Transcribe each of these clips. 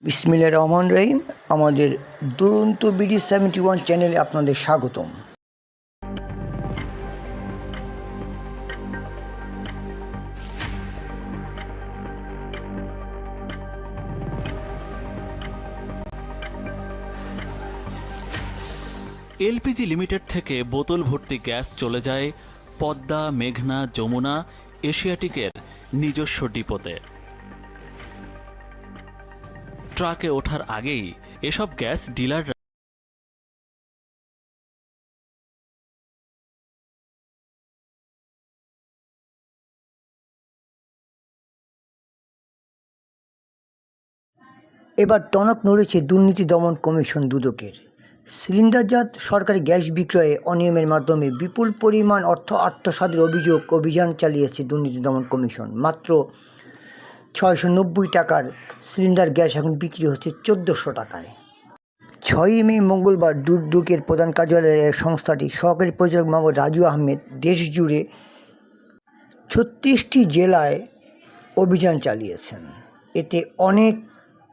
বিসমিল্লাহির রহমানির রহিম। আমাদের দুরন্ত বিডি 71 চ্যানেলে আপনাদের স্বাগতম। এলপিজি লিমিটেড থেকে বোতল ভর্তি গ্যাস চলে যায় পদ্মা, মেঘনা, যমুনা, এশিয়াটিকের নিজস্ব ডিপোতে। ট্রাকে ওঠার আগেই এসব গ্যাস ডিলাররা এবার টনক নড়েছে দুর্নীতি দমন কমিশন দুদকের। সিলিন্ডারজাত সরকারি গ্যাস বিক্রয়ে অনিয়মের মাধ্যমে বিপুল পরিমাণ অর্থ আত্মসাতের অভিযান চালিয়েছে দুর্নীতি দমন কমিশন। মাত্র 690 টাকার সিলিন্ডার গ্যাস এখন বিক্রি হচ্ছে 1400 টাকায়। 6ই মে মঙ্গলবার দুদকের প্রধান কার্যালয়ের সংস্থাটি সহকারী পরিচালক মোহাম্মদ রাজু আহমেদ দেশ জুড়ে 36টি জেলায় অভিযান চালিয়েছেন। এতে অনেক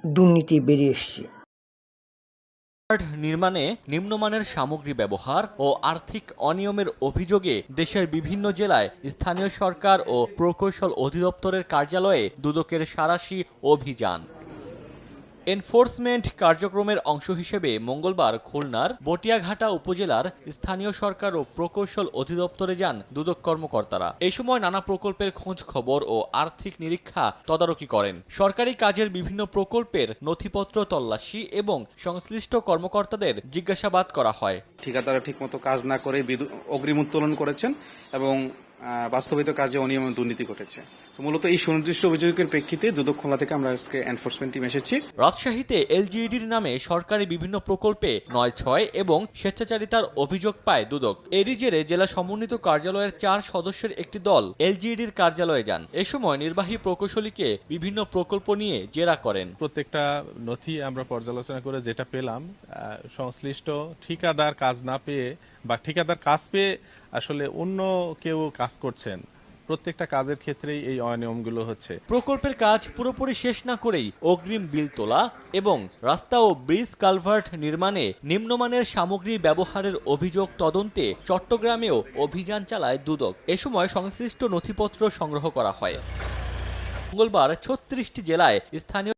দুর্নীতি বেরিয়ে এসছে। নির্মাণে নিম্নমানের সামগ্রী ব্যবহার ও আর্থিক অনিয়মের অভিযোগে দেশের বিভিন্ন জেলায় স্থানীয় সরকার ও প্রকৌশল অধিদপ্তরের কার্যালয়ে দুদকের সাঁড়াশি অভিযান। এনফোর্সমেন্ট কার্যক্রমের অংশ হিসেবে মঙ্গলবার খুলনার বটিয়াঘাটা উপজেলার স্থানীয় সরকার ও প্রকৌশল অধিদপ্তরে যান দুদক কর্মকর্তারা। এই সময় নানা প্রকল্পের খোঁজ খবর ও আর্থিক নিরীক্ষা তদারকি করেন। সরকারি কাজের বিভিন্ন প্রকল্পের নথিপত্র তল্লাশি এবং সংশ্লিষ্ট কর্মকর্তাদের জিজ্ঞাসাবাদ করা হয়। ঠিকাদাররা ঠিকমতো কাজ না করে অগ্রিম উত্তোলন করেছেন এবং বাস্তবিত কাজে অনিয়ম দুর্নীতি ঘটেছে। তো মূলত এই সুনির্দিষ্ট অভিযোগের প্রেক্ষিতে দুদক খুলনা থেকে আমরা আজকে এনফোর্সমেন্ট টিম এসেছি। রাজশাহীতে এলজিইডির নামে সরকারি বিভিন্ন প্রকল্পে ৯/৬ এবং স্বেচ্ছাচারিতার অভিযোগ পায় দুদক। এরই জেরে জেলা সমন্বিত কার্যালয়ের 4 সদস্যের একটি দল এলজিইডির কার্যালয়ে যান। এ সময় নির্বাহী প্রকৌশলীকে বিভিন্ন প্রকল্প নিয়ে জেরা করেন। প্রত্যেকটা নথি আমরা পর্যালোচনা করে যেটা পেলাম, সংশ্লিষ্ট ঠিকাদার কাজ না পেয়ে বা ঠিকাদার কাজ পেয়ে আসলে অন্য কেউ কাজ করছেন, প্রত্যেকটা কাজের ক্ষেত্রেই এই অনিয়মগুলো হচ্ছে। প্রকল্পের কাজ পুরোপুরি শেষ না করেই অগ্রিম বিল তোলা এবং রাস্তা ও ব্রিজ কালভার্ট নির্মাণে নিম্নমানের সামগ্রী ব্যবহারের অভিযোগ তদন্তে চট্টগ্রামেও অভিযান চালায় দুদক। এ সময় সংশ্লিষ্ট নথিপত্র সংগ্রহ করা হয়। মঙ্গলবার 36টি জেলায় স্থানীয়